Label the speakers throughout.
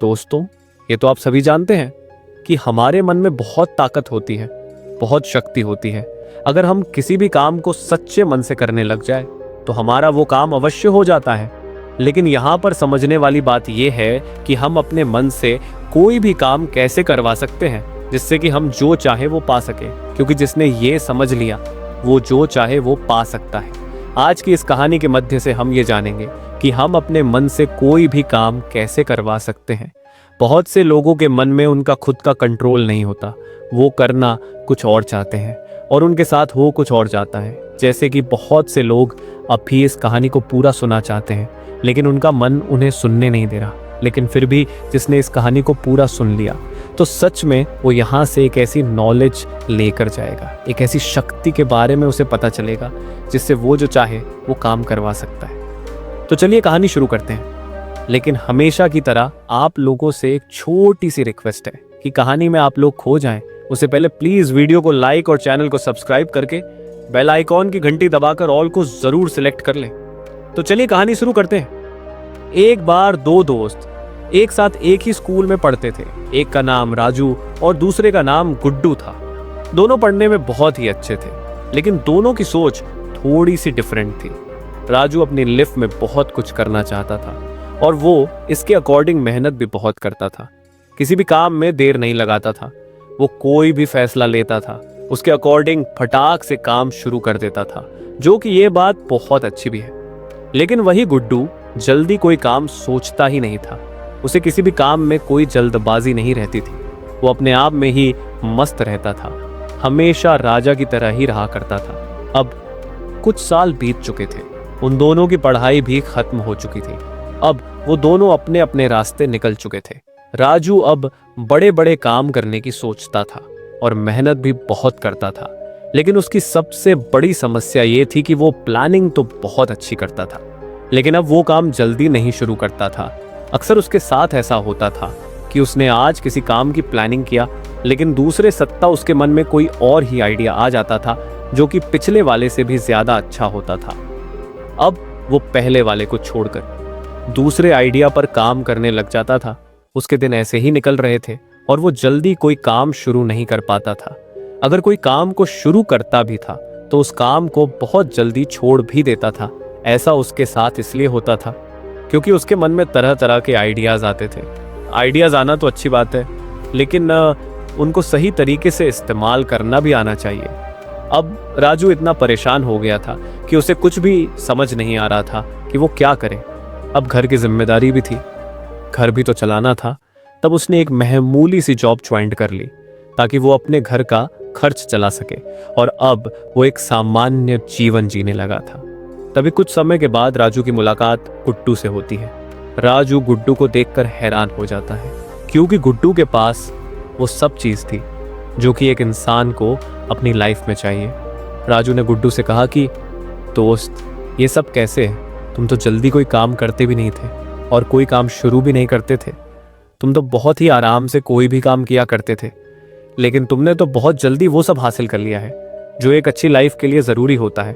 Speaker 1: दोस्तों, ये तो आप सभी जानते हैं कि हमारे मन में बहुत ताकत होती है, बहुत शक्ति होती है। अगर हम किसी भी काम को सच्चे मन से करने लग जाए तो हमारा वो काम अवश्य हो जाता है। लेकिन यहाँ पर समझने वाली बात यह है कि हम अपने मन से कोई भी काम कैसे करवा सकते हैं जिससे कि हम जो चाहे वो पा सके, क्योंकि जिसने ये समझ लिया वो जो चाहे वो पा सकता है। आज की इस कहानी के मध्य से हम ये जानेंगे कि हम अपने मन से कोई भी काम कैसे करवा सकते हैं। बहुत से लोगों के मन में उनका खुद का कंट्रोल नहीं होता, वो करना कुछ और चाहते हैं और उनके साथ हो कुछ और जाता है। जैसे कि बहुत से लोग अब भी इस कहानी को पूरा सुनना चाहते हैं लेकिन उनका मन उन्हें सुनने नहीं दे रहा। लेकिन फिर भी जिसने इस कहानी को पूरा सुन लिया तो सच में वो यहाँ से एक ऐसी नॉलेज लेकर जाएगा, एक ऐसी शक्ति के बारे में उसे पता चलेगा जिससे वो जो चाहे वो काम करवा सकता है। तो चलिए कहानी शुरू करते हैं। लेकिन हमेशा की तरह आप लोगों से एक छोटी सी रिक्वेस्ट है कि कहानी में आप लोग खो जाएं उससे पहले प्लीज वीडियो को लाइक और चैनल को सब्सक्राइब करके बेल आइकॉन की घंटी दबाकर ऑल को जरूर सिलेक्ट कर लें। तो चलिए कहानी शुरू करते हैं। एक बार दो दोस्त एक साथ एक ही स्कूल में पढ़ते थे। एक का नाम राजू और दूसरे का नाम गुड्डू था। दोनों पढ़ने में बहुत ही अच्छे थे लेकिन दोनों की सोच थोड़ी सी डिफरेंट थी। राजू अपनी लाइफ में बहुत कुछ करना चाहता था और वो इसके अकॉर्डिंग मेहनत भी बहुत करता था। किसी भी काम में देर नहीं लगाता था। वो कोई भी फैसला लेता था उसके अकॉर्डिंग फटाक से काम शुरू कर देता था, जो कि ये बात बहुत अच्छी भी है। लेकिन वही गुड्डू जल्दी कोई काम सोचता ही नहीं था। उसे किसी भी काम में कोई जल्दबाजी नहीं रहती थी। वो अपने आप में ही मस्त रहता था, हमेशा राजा की तरह ही रहा करता था। अब कुछ साल बीत चुके थे, उन दोनों की पढ़ाई भी खत्म हो चुकी थी। अब वो दोनों अपने अपने रास्ते निकल चुके थे। राजू अब बड़े बड़े काम करने की सोचता था और मेहनत भी बहुत करता था। लेकिन उसकी सबसे बड़ी समस्या ये थी कि वो प्लानिंग तो बहुत अच्छी करता था लेकिन अब वो काम जल्दी नहीं शुरू करता था। अक्सर उसके साथ ऐसा होता था कि उसने आज किसी काम की प्लानिंग किया लेकिन दूसरे सत्ता उसके मन में कोई और ही आइडिया आ जाता था जो कि पिछले वाले से भी ज्यादा अच्छा होता था। अब वो पहले वाले को छोड़कर दूसरे आइडिया पर काम करने लग जाता था। उसके दिन ऐसे ही निकल रहे थे और वो जल्दी कोई काम शुरू नहीं कर पाता था। अगर कोई काम को शुरू करता भी था तो उस काम को बहुत जल्दी छोड़ भी देता था। ऐसा उसके साथ इसलिए होता था क्योंकि उसके मन में तरह तरह के आइडियाज आते थे। आइडियाज आना तो अच्छी बात है लेकिन उनको सही तरीके से इस्तेमाल करना भी आना चाहिए। अब राजू इतना परेशान हो गया था कि उसे कुछ भी समझ नहीं आ रहा था कि वो क्या करे। अब घर की जिम्मेदारी भी थी, घर भी तो चलाना था। तब उसने एक मामूली सी जॉब ज्वाइन कर ली ताकि वो अपने घर का खर्च चला सके और अब वो एक सामान्य जीवन जीने लगा था। तभी कुछ समय के बाद राजू की मुलाकात गुड्डू से होती है। राजू गुड्डू को देखकर हैरान हो जाता है क्योंकि गुड्डू के पास वो सब चीज थी जो कि एक इंसान को अपनी लाइफ में चाहिए। राजू ने गुड्डू से कहा कि दोस्त, ये सब कैसे है? तुम तो जल्दी कोई काम करते भी नहीं थे और कोई काम शुरू भी नहीं करते थे। तुम तो बहुत ही आराम से कोई भी काम किया करते थे लेकिन तुमने तो बहुत जल्दी वो सब हासिल कर लिया है जो एक अच्छी लाइफ के लिए जरूरी होता है।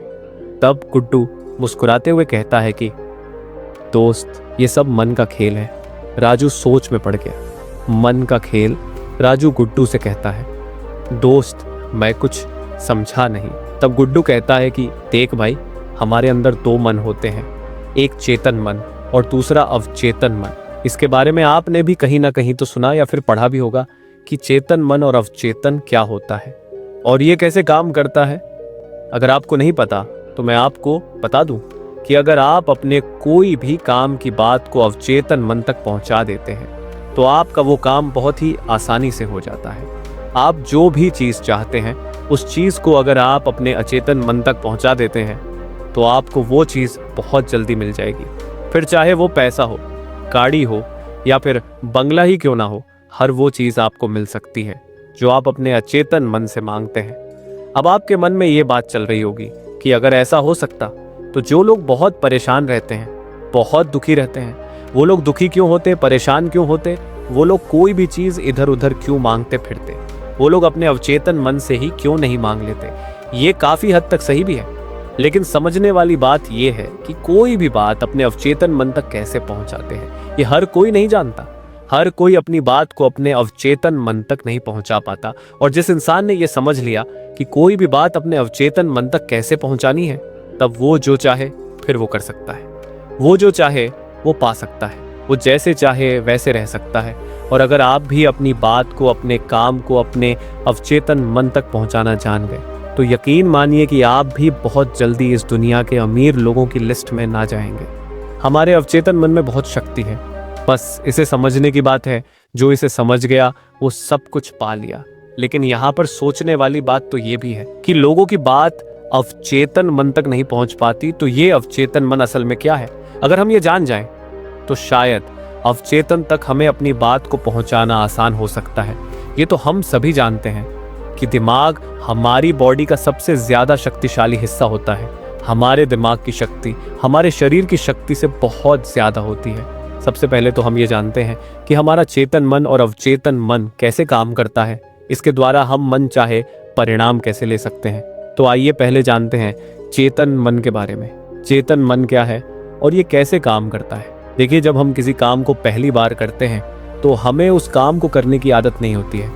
Speaker 1: तब गुड्डू मुस्कुराते हुए कहता है कि दोस्त, ये सब मन का खेल है। राजू सोच में पड़ गया। मन का खेल? राजू गुड्डू से कहता है। दोस्त, मैं कुछ समझा नहीं। तब गुड्डू कहता है कि देख भाई, हमारे अंदर दो मन होते हैं, एक चेतन मन और दूसरा अवचेतन मन। इसके बारे में आपने भी कहीं ना कहीं तो सुना या फिर पढ़ा भी होगा कि चेतन मन और अवचेतन क्या होता है और ये कैसे काम करता है। अगर आपको नहीं पता तो मैं आपको बता दूं कि अगर आप अपने कोई भी काम की बात को अवचेतन मन तक पहुंचा देते हैं तो आपका वो काम बहुत ही आसानी से हो जाता है। आप जो भी चीज़ चाहते हैं उस चीज़ को अगर आप अपने अचेतन मन तक पहुंचा देते हैं तो आपको वो चीज़ बहुत जल्दी मिल जाएगी। फिर चाहे वो पैसा हो, गाड़ी हो या फिर बंगला ही क्यों ना हो, हर वो चीज़ आपको मिल सकती है जो आप अपने अचेतन मन से मांगते हैं। अब आपके मन में ये बात चल रही होगी कि अगर ऐसा हो सकता तो जो लोग बहुत परेशान रहते हैं, बहुत दुखी रहते हैं, वो लोग दुखी क्यों होते, परेशान क्यों होते? वो लोग कोई भी चीज़ इधर उधर क्यों मांगते फिरते? वो लोग अपने अवचेतन मन से ही क्यों नहीं मांग लेते? ये काफ़ी हद तक सही भी है लेकिन समझने वाली बात यह है कि कोई भी बात अपने अवचेतन मन तक कैसे पहुंचाते हैं ये हर कोई नहीं जानता। हर कोई अपनी बात को अपने अवचेतन मन तक नहीं पहुंचा पाता, और जिस इंसान ने यह समझ लिया कि कोई भी बात अपने अवचेतन मन तक कैसे पहुंचानी है, तब वो जो चाहे फिर वो कर सकता है, वो जो चाहे वो पा सकता है, वो जैसे चाहे वैसे रह सकता है। और अगर आप भी अपनी बात को, अपने काम को अपने अवचेतन मन तक पहुंचाना जान गए, तो यकीन मानिए कि आप भी बहुत जल्दी इस दुनिया के अमीर लोगों की लिस्ट में ना जाएंगे। हमारे अवचेतन मन में बहुत शक्ति है, बस इसे समझने की बात है। जो इसे समझ गया वो सब कुछ पा लिया। लेकिन यहाँ पर सोचने वाली बात तो ये भी है कि लोगों की बात अवचेतन मन तक नहीं पहुंच पाती, तो ये अवचेतन मन असल में क्या है? अगर हम ये जान जाएं तो शायद अवचेतन तक हमें अपनी बात को पहुंचाना आसान हो सकता है। ये तो हम सभी जानते हैं कि दिमाग हमारी बॉडी का सबसे ज्यादा शक्तिशाली हिस्सा होता है। हमारे दिमाग की शक्ति हमारे शरीर की शक्ति से बहुत ज्यादा होती है। सबसे पहले तो हम ये जानते हैं कि हमारा चेतन मन और अवचेतन मन कैसे काम करता है। इसके द्वारा हम मन चाहे परिणाम कैसे ले सकते हैं। तो आइए पहले जानते हैं चेतन मन के बारे में। चेतन मन क्या है और ये कैसे काम करता है? देखिए, जब हम किसी काम को पहली बार करते हैं तो हमें उस काम को करने की आदत नहीं होती है,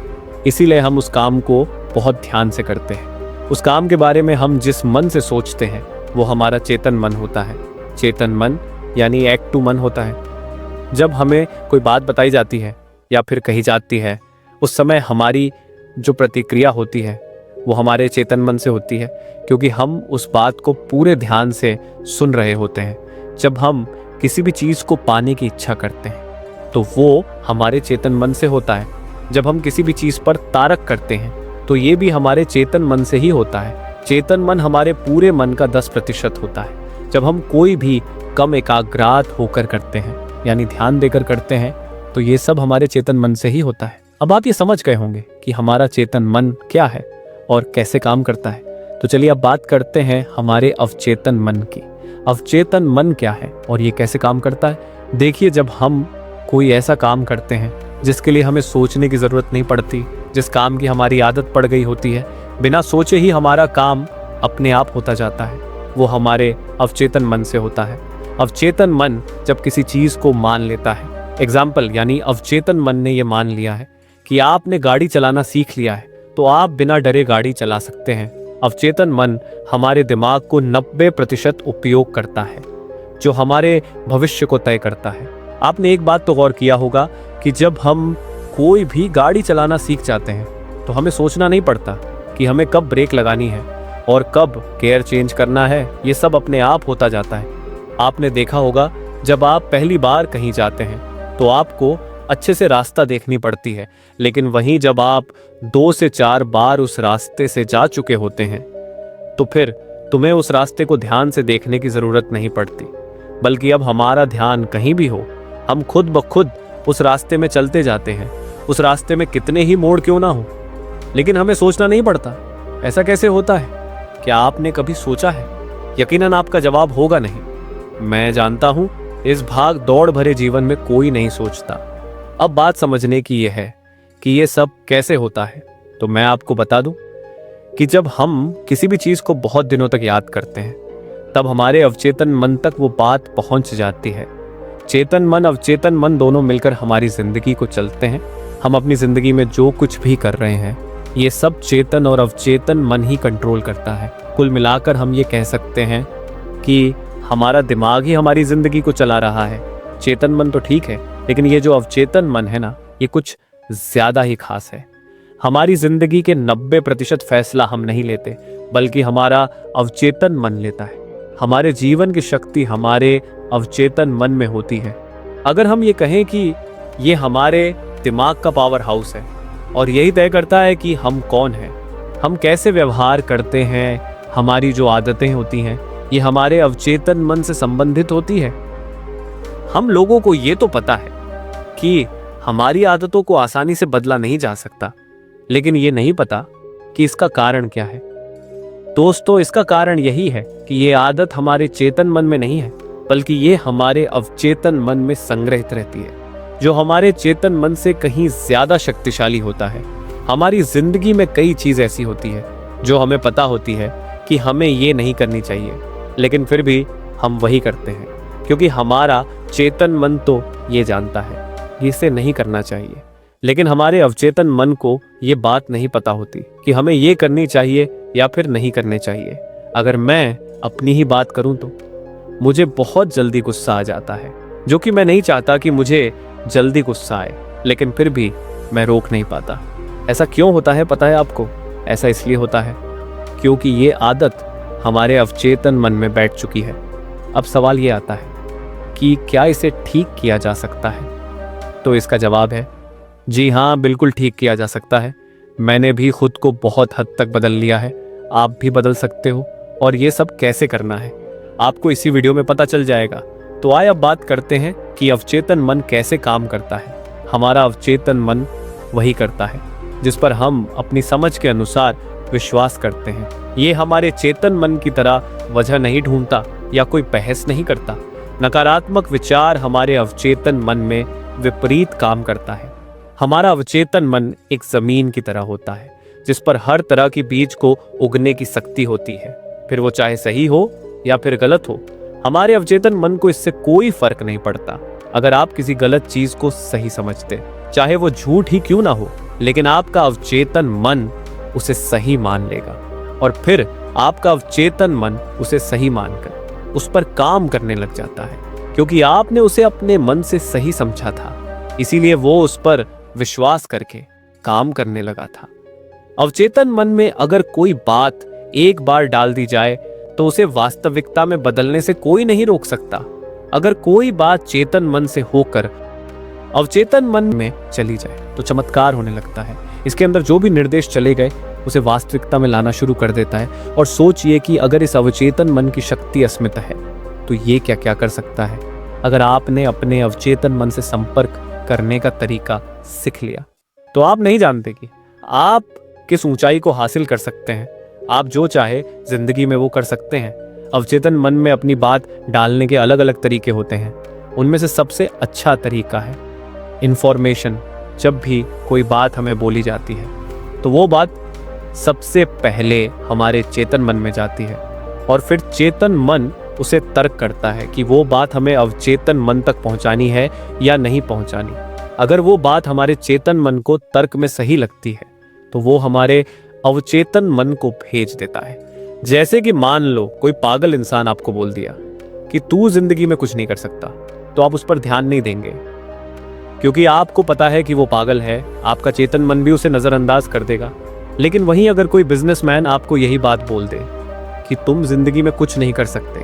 Speaker 1: इसीलिए हम उस काम को बहुत ध्यान से करते हैं। उस काम के बारे में हम जिस मन से सोचते हैं वो हमारा चेतन मन होता है। चेतन मन यानी एक्टिव मन होता है। जब हमें कोई बात बताई जाती है या फिर कही जाती है, उस समय हमारी जो प्रतिक्रिया होती है वो हमारे चेतन मन से होती है, क्योंकि हम उस बात को पूरे ध्यान से सुन रहे होते हैं। जब हम किसी भी चीज़ को पाने की इच्छा करते हैं तो वो हमारे चेतन मन से होता है। जब हम किसी भी चीज़ पर तारक करते हैं तो ये भी हमारे चेतन मन से ही होता है। चेतन मन हमारे पूरे मन का 10% होता है। जब हम कोई भी कम एकाग्रात होकर करते हैं यानी ध्यान देकर करते हैं तो ये सब हमारे चेतन मन से ही होता है। अब आप ये समझ गए होंगे कि हमारा चेतन मन क्या है और कैसे काम करता है। तो चलिए अब बात करते हैं हमारे अवचेतन मन की। अवचेतन मन क्या है और ये कैसे काम करता है? देखिए, जब हम कोई ऐसा काम करते हैं जिसके लिए हमें सोचने की ज़रूरत नहीं पड़ती, जिस काम की हमारी आदत पड़ गई होती है, बिना सोचे ही हमारा काम अपने आप होता जाता है, वो हमारे अवचेतन मन से होता है। अवचेतन मन जब किसी चीज़ को मान लेता है, एग्जाम्पल यानी अवचेतन मन ने ये मान लिया है कि आपने गाड़ी चलाना सीख लिया है तो आप बिना डरे गाड़ी चला सकते हैं। अवचेतन मन हमारे दिमाग को 90% उपयोग करता है, जो हमारे भविष्य को तय करता है। आपने एक बात तो गौर किया होगा कि जब हम कोई भी गाड़ी चलाना सीख जाते हैं तो हमें सोचना नहीं पड़ता कि हमें कब ब्रेक लगानी है और कब गियर चेंज करना है, ये सब अपने आप होता जाता है। आपने देखा होगा जब आप पहली बार कहीं जाते हैं तो आपको अच्छे से रास्ता देखनी पड़ती है, लेकिन वहीं जब आप 2 से 4 बार उस रास्ते से जा चुके होते हैं तो फिर तुम्हें उस रास्ते को ध्यान से देखने की ज़रूरत नहीं पड़ती, बल्कि अब हमारा ध्यान कहीं भी हो, हम खुद ब खुद उस रास्ते में चलते जाते हैं। उस रास्ते में कितने ही मोड़ क्यों ना हो, लेकिन हमें सोचना नहीं पड़ता। ऐसा कैसे होता है? क्या आपने कभी सोचा है? यकीनन आपका जवाब होगा नहीं। मैं जानता हूँ इस भाग दौड़ भरे जीवन में कोई नहीं सोचता। अब बात समझने की यह है कि ये सब कैसे होता है। तो मैं आपको बता दूं कि जब हम किसी भी चीज़ को बहुत दिनों तक याद करते हैं तब हमारे अवचेतन मन तक वो बात पहुंच जाती है। चेतन मन अवचेतन मन दोनों मिलकर हमारी जिंदगी को चलते हैं। हम अपनी जिंदगी में जो कुछ भी कर रहे हैं ये सब चेतन और अवचेतन मन ही कंट्रोल करता है। कुल मिलाकर हम ये कह सकते हैं कि हमारा दिमाग ही हमारी जिंदगी को चला रहा है। चेतन मन तो ठीक है, लेकिन ये जो अवचेतन मन है ना, ये कुछ ज्यादा ही खास है। हमारी जिंदगी के 90% फैसला हम नहीं लेते, बल्कि हमारा अवचेतन मन लेता है। हमारे जीवन की शक्ति हमारे अवचेतन मन में होती है। अगर हम ये कहें कि ये हमारे दिमाग का पावर हाउस है और यही तय करता है कि हम कौन हैं, हम कैसे व्यवहार करते हैं, हमारी जो आदतें होती हैं ये हमारे अवचेतन मन से संबंधित होती है। हम लोगों को ये तो पता है कि हमारी आदतों को आसानी से बदला नहीं जा सकता, लेकिन ये नहीं पता कि इसका कारण क्या है। दोस्तों, इसका कारण यही है कि ये आदत हमारे चेतन मन में नहीं है, बल्कि ये हमारे अवचेतन मन में संग्रहित रहती है, जो हमारे चेतन मन से कहीं ज्यादा शक्तिशाली होता है। हमारी जिंदगी में कई चीज ऐसी होती है जो हमें पता होती है कि हमें ये नहीं करनी चाहिए, लेकिन फिर भी हम वही करते हैं, क्योंकि हमारा चेतन मन तो ये जानता है कि इसे नहीं करना चाहिए, लेकिन हमारे अवचेतन मन को ये बात नहीं पता होती कि हमें ये करनी चाहिए या फिर नहीं करनी चाहिए। अगर मैं अपनी ही बात करूं तो मुझे बहुत जल्दी गुस्सा आ जाता है, जो कि मैं नहीं चाहता कि मुझे जल्दी गुस्सा आए, लेकिन फिर भी मैं रोक नहीं पाता। ऐसा क्यों होता है पता है आपको? ऐसा इसलिए होता है क्योंकि ये आदत हमारे अवचेतन मन में बैठ चुकी है। अब सवाल ये आता है कि क्या इसे ठीक किया जा सकता है? तो इसका जवाब है जी हाँ, बिल्कुल ठीक किया जा सकता है। मैंने भी खुद को बहुत हद तक बदल लिया है, आप भी बदल सकते हो। और ये सब कैसे करना है आपको इसी वीडियो में पता चल जाएगा। तो आइए अब बात करते हैं कि अवचेतन मन कैसे काम करता है। हमारा अवचेतन मन वही करता है जिस पर हम अपनी समझ के अनुसार विश्वास करते हैं। ये हमारे चेतन मन की तरह वजह नहीं ढूंढता या कोई बहस नहीं करता। नकारात्मक विचार हमारे अवचेतन मन में विपरीत काम करता है। हमारा अवचेतन मन एक जमीन की तरह होता है जिस पर हर तरह की बीज को उगने की शक्ति होती है, फिर वो चाहे सही हो या फिर गलत हो। हमारे अवचेतन मन को इससे कोई फर्क नहीं पड़ता अगर आप किसी गलत चीज को सही समझते, चाहे वो झूठ ही क्यों ना हो, लेकिन आपका अवचेतन मन उसे सही मान लेगा और फिर आपका अवचेतन मन उसे सही मानकर उस पर काम करने लग जाता है, क्योंकि आपने उसे अपने मन से सही समझा था। इसीलिए वो उस पर विश्वास करके काम करने लगा था। अवचेतन मन में अगर कोई बात एक बार डाल दी जाए तो उसे वास्तविकता में बदलने से कोई नहीं रोक सकता। अगर कोई बात चेतन मन से होकर अवचेतन मन में चली जाए तो चमत्कार होने लगता है। इसके अंदर जो भी निर्देश चले गए उसे वास्तविकता में लाना शुरू कर देता है। और सोचिए कि अगर इस अवचेतन मन की शक्ति अस्मित है तो ये क्या क्या कर सकता है। अगर आपने अपने अवचेतन मन से संपर्क करने का तरीका सीख लिया तो आप नहीं जानते कि आप किस ऊंचाई को हासिल कर सकते हैं। आप जो चाहे जिंदगी में वो कर सकते हैं। अवचेतन मन में अपनी बात डालने के अलग अलग तरीके होते हैं। उनमें से सबसे अच्छा तरीका है इंफॉर्मेशन। जब भी कोई बात हमें बोली जाती है तो वो बात सबसे पहले हमारे चेतन मन में जाती है और फिर चेतन मन उसे तर्क करता है कि वो बात हमें अवचेतन मन तक पहुंचानी है या नहीं पहुंचानी। अगर वो बात हमारे चेतन मन को तर्क में सही लगती है तो वो हमारे अवचेतन मन को भेज देता है। जैसे कि मान लो कोई पागल इंसान आपको बोल दिया कि तू जिंदगी में कुछ नहीं कर सकता, तो आप उस पर ध्यान नहीं देंगे क्योंकि आपको पता है कि वो पागल है। आपका चेतन मन भी उसे नजरअंदाज कर देगा। लेकिन वहीं अगर कोई बिजनेसमैन आपको यही बात बोल दे कि तुम जिंदगी में कुछ नहीं कर सकते,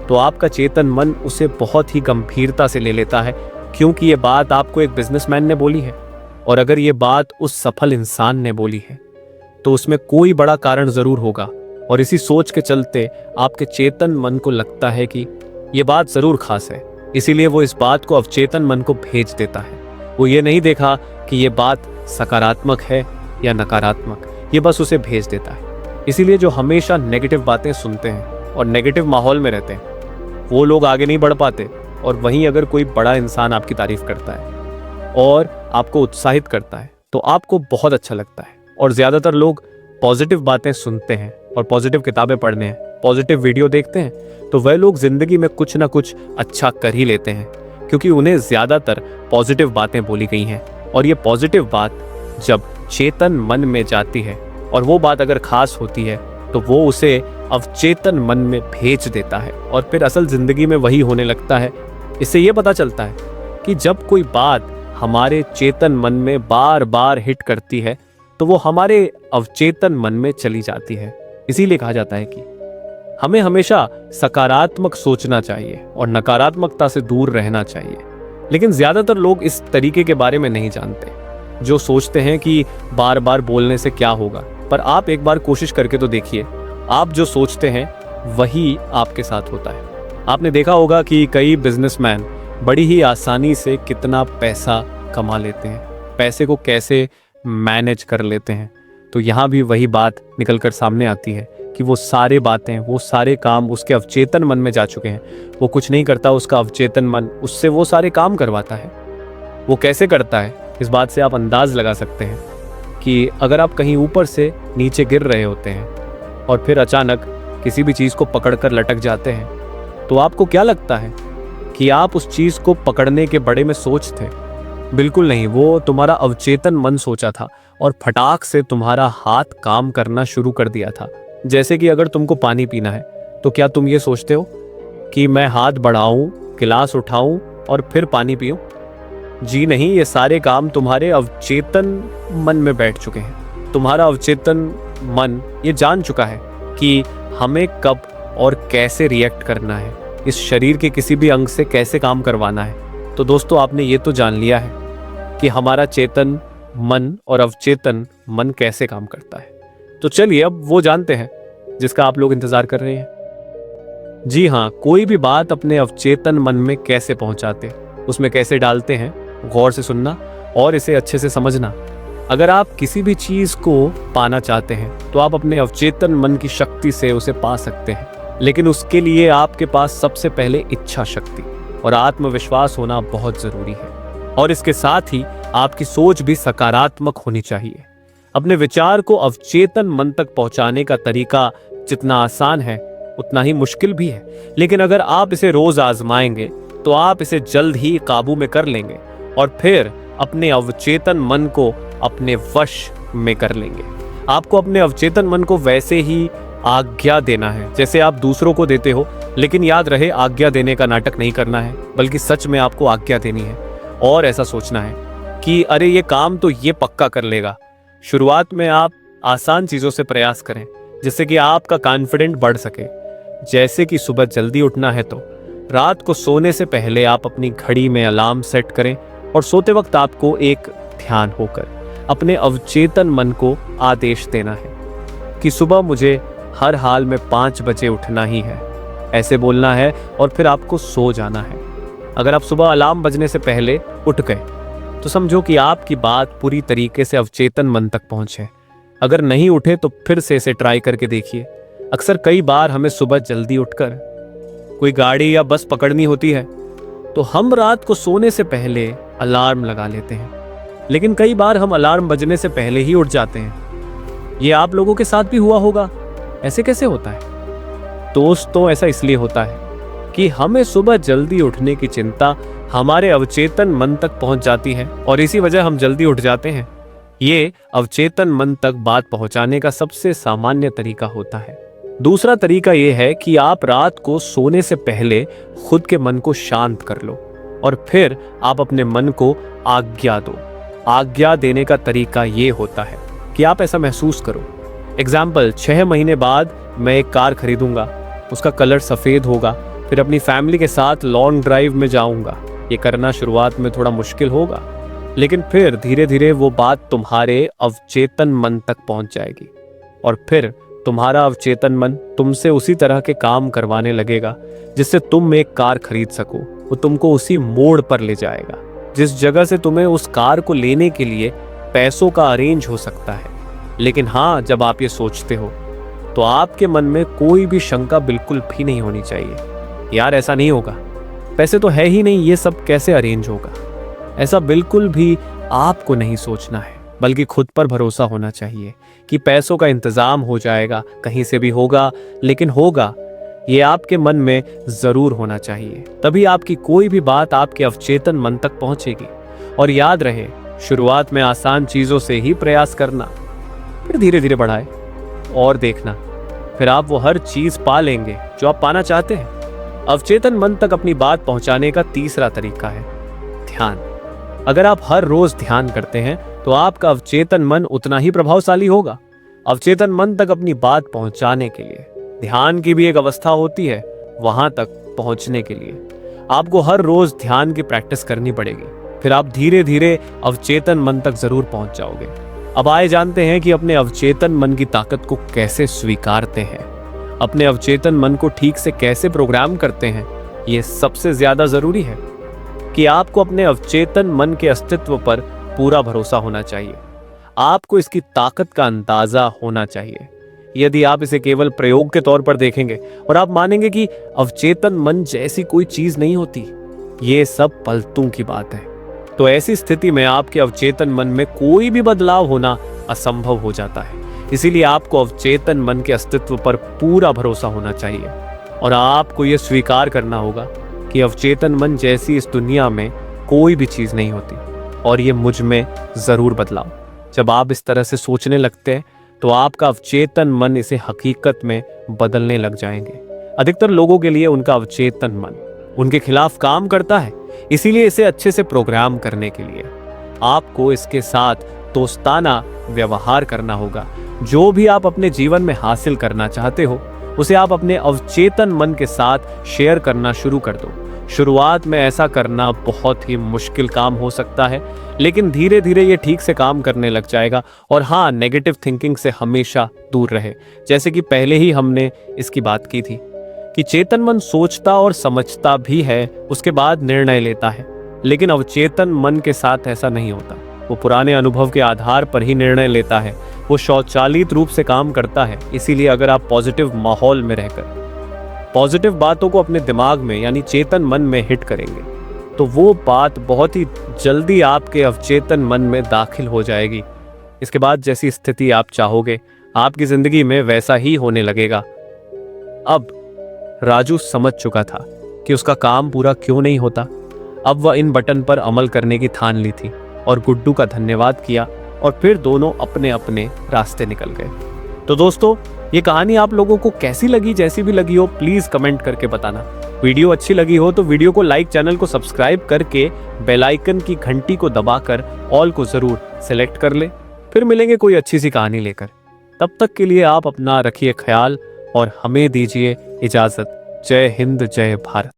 Speaker 1: तो आपका चेतन मन उसे बहुत ही गंभीरता से ले लेता है, क्योंकि ये बात आपको एक बिजनेसमैन ने बोली है। और अगर ये बात उस सफल इंसान ने बोली है तो उसमें कोई बड़ा कारण जरूर होगा। और इसी सोच के चलते आपके चेतन मन को लगता है कि ये बात जरूर खास है, इसीलिए वो इस बात को अवचेतन मन को भेज देता है। वो ये नहीं देखा कि ये बात सकारात्मक है या नकारात्मक, ये बस उसे भेज देता है। इसीलिए जो हमेशा नेगेटिव बातें सुनते हैं और नेगेटिव माहौल में रहते हैं वो लोग आगे नहीं बढ़ पाते। और वहीं अगर कोई बड़ा इंसान आपकी तारीफ करता है और आपको उत्साहित करता है तो आपको बहुत अच्छा लगता है। और ज्यादातर लोग पॉजिटिव बातें सुनते हैं और पॉजिटिव किताबें पढ़ने हैं, पॉजिटिव वीडियो देखते हैं, तो वह लोग जिंदगी में कुछ ना कुछ अच्छा कर ही लेते हैं, क्योंकि उन्हें ज्यादातर पॉजिटिव बातें बोली गई हैं। और ये पॉजिटिव बात जब चेतन मन में जाती है और वो बात अगर खास होती है तो वो उसे अवचेतन मन में भेज देता है और फिर असल जिंदगी में वही होने लगता है। इससे ये पता चलता है कि जब कोई बात हमारे चेतन मन में बार बार हिट करती है तो वो हमारे अवचेतन मन में चली जाती है। इसीलिए कहा जाता है कि हमें हमेशा सकारात्मक सोचना चाहिए और नकारात्मकता से दूर रहना चाहिए। लेकिन ज्यादातर लोग इस तरीके के बारे में नहीं जानते, जो सोचते हैं कि बार बार बोलने से क्या होगा। पर आप एक बार कोशिश करके तो देखिए, आप जो सोचते हैं वही आपके साथ होता है। आपने देखा होगा कि कई बिजनेसमैन बड़ी ही आसानी से कितना पैसा कमा लेते हैं, पैसे को कैसे मैनेज कर लेते हैं। तो यहाँ भी वही बात निकल कर सामने आती है कि वो सारे बातें, वो सारे काम उसके अवचेतन मन में जा चुके हैं। वो कुछ नहीं करता, उसका अवचेतन मन उससे वो सारे काम करवाता है। वो कैसे करता है, इस बात से आप अंदाज लगा सकते हैं कि अगर आप कहीं ऊपर से नीचे गिर रहे होते हैं और फिर अचानक किसी भी चीज़ को पकड़कर लटक जाते हैं, तो आपको क्या लगता है कि आप उस चीज़ को पकड़ने के बड़े में सोच थे, बिल्कुल नहीं, वो तुम्हारा अवचेतन मन सोचा था और फटाक से तुम्हारा हाथ काम करना शुरू कर दिया था। जैसे कि अगर तुमको पानी पीना है तो क्या तुम ये सोचते हो कि मैं हाथ बढ़ाऊं, गिलास उठाऊं और फिर पानी पीऊं? जी नहीं, ये सारे काम तुम्हारे अवचेतन मन में बैठ चुके हैं। तुम्हारा अवचेतन मन ये जान चुका है कि हमें कब और कैसे रिएक्ट करना है, इस शरीर के किसी भी अंग से कैसे काम करवाना है। तो दोस्तों, आपने ये तो जान लिया है कि हमारा चेतन मन और अवचेतन मन कैसे काम करता है। तो चलिए अब वो जानते हैं जिसका आप लोग इंतजार कर रहे हैं। जी हाँ, कोई भी बात अपने अवचेतन मन में कैसे पहुंचाते, उसमें कैसे डालते हैं, गौर से सुनना और इसे अच्छे से समझना। अगर आप किसी भी चीज को पाना चाहते हैं तो आप अपने अवचेतन मन की शक्ति से उसे पा सकते हैं, लेकिन उसके लिए आपके पास सबसे पहले इच्छा शक्ति और आत्मविश्वास होना बहुत जरूरी है। और इसके साथ ही आपकी सोच भी सकारात्मक होनी चाहिए। अपने विचार को अवचेतन मन तक पहुंचाने का तरीका जितना आसान है उतना ही मुश्किल भी है, लेकिन अगर आप इसे रोज आजमाएंगे तो आप इसे जल्द ही काबू में कर लेंगे और फिर अपने अवचेतन मन को अपने वश में कर लेंगे। आपको अपने अवचेतन मन को वैसे ही आज्ञा देना है जैसे आप दूसरों को देते हो, लेकिन याद रहे आज्ञा देने का नाटक नहीं करना है, बल्कि सच में आपको आज्ञा देनी है और ऐसा सोचना है कि अरे ये काम तो ये पक्का कर लेगा। शुरुआत में आप आसान चीजों से प्रयास करें जिससे कि आपका कॉन्फिडेंट बढ़ सके। जैसे कि सुबह जल्दी उठना है तो रात को सोने से पहले आप अपनी घड़ी में अलार्म सेट करें और सोते वक्त आपको एक ध्यान होकर अपने अवचेतन मन को आदेश देना है कि सुबह मुझे हर हाल में 5 बजे उठना ही है। ऐसे बोलना है और फिर आपको सो जाना है। अगर आप सुबह अलार्म बजने से पहले उठ गए तो समझो कि आपकी बात पूरी तरीके से अवचेतन मन तक पहुंचे। अगर नहीं उठे तो फिर से इसे ट्राई करके देखिए। अक्सर कई बार हमें सुबह जल्दी उठकर कोई गाड़ी या बस पकड़नी होती है तो हम रात को सोने से पहले अलार्म लगा लेते हैं, लेकिन कई बार हम अलार्म बजने से पहले ही उठ जाते हैं। ये आप लोगों के साथ भी हुआ होगा। ऐसे कैसे होता है दोस्तों? ऐसा इसलिए होता है कि हमें सुबह जल्दी उठने की चिंता हमारे अवचेतन मन तक पहुंच जाती है और इसी वजह हम जल्दी उठ जाते हैं। ये अवचेतन मन तक बात पहुंचाने का सबसे सामान्य तरीका होता है। दूसरा तरीका यह है कि आप रात को सोने से पहले खुद के मन को शांत कर लो और फिर आप अपने मन को आज्ञा दो। आज्ञा देने का तरीका ये होता है कि आप ऐसा महसूस करो, एग्जाम्पल 6 महीने बाद मैं एक कार खरीदूंगा, उसका कलर सफ़ेद होगा, फिर अपनी फैमिली के साथ लॉन्ग ड्राइव में जाऊंगा। ये करना शुरुआत में थोड़ा मुश्किल होगा, लेकिन फिर धीरे धीरे वो बात तुम्हारे अवचेतन मन तक पहुंच जाएगी और फिर तुम्हारा अवचेतन मन तुमसे उसी तरह के काम करवाने लगेगा जिससे तुम एक कार खरीद सको। वो तुमको उसी मोड़ पर ले जाएगा जिस जगह से तुम्हें उस कार को लेने के लिए पैसों का अरेंज हो सकता है। लेकिन हाँ, जब आप ये सोचते हो तो आपके मन में कोई भी शंका बिल्कुल भी नहीं होनी चाहिए। यार ऐसा नहीं होगा, पैसे तो है ही नहीं, ये सब कैसे अरेंज होगा। ऐसा बिल्कुल भी आपको नहीं सोचना है, बल्कि खुद पर भरोसा होना चाहिए कि पैसों का इंतजाम हो जाएगा, कहीं से भी होगा, लेकिन होगा। ये आपके मन में जरूर होना चाहिए, तभी आपकी कोई भी बात आपके अवचेतन मन तक पहुंचेगी। और याद रहे, शुरुआत में आसान चीजों से ही प्रयास करना, फिर धीरे धीरे बढ़ाए और देखना, फिर आप वो हर चीज पा लेंगे जो आप पाना चाहते हैं। अवचेतन मन तक अपनी बात पहुंचाने का तीसरा तरीका है ध्यान। अगर आप हर रोज ध्यान करते हैं तो आपका अवचेतन मन उतना ही प्रभावशाली होगा। अवचेतन मन तक अपनी बात पहुंचाने के लिए ध्यान की भी एक अवस्था होती है। वहां तक पहुंचने के लिए आपको हर रोज ध्यान की प्रैक्टिस करनी पड़ेगी, फिर आप धीरे धीरे अवचेतन मन तक जरूर पहुंच जाओगे। अब आए जानते हैं कि अपने अवचेतन मन की ताकत को कैसे स्वीकारते हैं, अपने अवचेतन मन को ठीक से कैसे प्रोग्राम करते हैं। यह सबसे ज्यादा जरूरी है कि आपको अपने अवचेतन मन के अस्तित्व पर पूरा भरोसा होना चाहिए। आपको इसकी ताकत का अंदाजा होना चाहिए। यदि आप इसे केवल प्रयोग के तौर पर देखेंगे और आप मानेंगे कि अवचेतन मन जैसी कोई चीज नहीं होती, ये सब पलतू की बात है, तो ऐसी स्थिति में आपके अवचेतन मन में कोई भी बदलाव होना असंभव हो जाता है। इसीलिए आपको अवचेतन मन के अस्तित्व पर पूरा भरोसा होना चाहिए और आपको यह स्वीकार करना होगा कि अवचेतन मन जैसी इस दुनिया में कोई भी चीज नहीं होती। और ये मुझ में ज़रूर बदलाव। जब आप इस तरह से सोचने लगते हैं तो आपका अवचेतन मन इसे हकीकत में बदलने लग जाएंगे। अधिकतर लोगों के लिए उनका अवचेतन मन उनके खिलाफ काम करता है, इसीलिए इसे अच्छे से प्रोग्राम करने के लिए आपको इसके साथ दोस्ताना व्यवहार करना होगा। जो भी आप अपने जीवन में हासिल करना चाहते हो उसे आप अपने अवचेतन मन के साथ शेयर करना शुरू कर दो। शुरुआत में ऐसा करना बहुत ही मुश्किल काम हो सकता है, लेकिन धीरे धीरे ये ठीक से काम करने लग जाएगा। और हाँ, नेगेटिव थिंकिंग से हमेशा दूर रहे। जैसे कि पहले ही हमने इसकी बात की थी कि चेतन मन सोचता और समझता भी है, उसके बाद निर्णय लेता है, लेकिन अवचेतन मन के साथ ऐसा नहीं होता। वो पुराने अनुभव के आधार पर ही निर्णय लेता है, वो स्वचालित रूप से काम करता है। इसीलिए अगर आप पॉजिटिव माहौल में रहकर पॉजिटिव बातों को अपने दिमाग में यानी चेतन मन में हिट करेंगे तो वो बात बहुत ही जल्दी आपके अवचेतन मन में दाखिल हो जाएगी। इसके बाद जैसी स्थिति आप चाहोगे आपकी जिंदगी में वैसा ही होने लगेगा। अब राजू समझ चुका था कि उसका काम पूरा क्यों नहीं होता। अब वह इन बटन पर अमल करने की ठान ली थी और गुड्डू का धन्यवाद किया और फिर दोनों अपने अपने रास्ते निकल गए। तो दोस्तों, ये कहानी आप लोगों को कैसी लगी? जैसी भी लगी हो प्लीज कमेंट करके बताना। वीडियो अच्छी लगी हो तो वीडियो को लाइक, चैनल को सब्सक्राइब करके बेल आइकन की घंटी को दबाकर ऑल को जरूर सिलेक्ट कर ले। फिर मिलेंगे कोई अच्छी सी कहानी लेकर। तब तक के लिए आप अपना रखिए ख्याल और हमें दीजिए इजाजत। जय हिंद, जय भारत।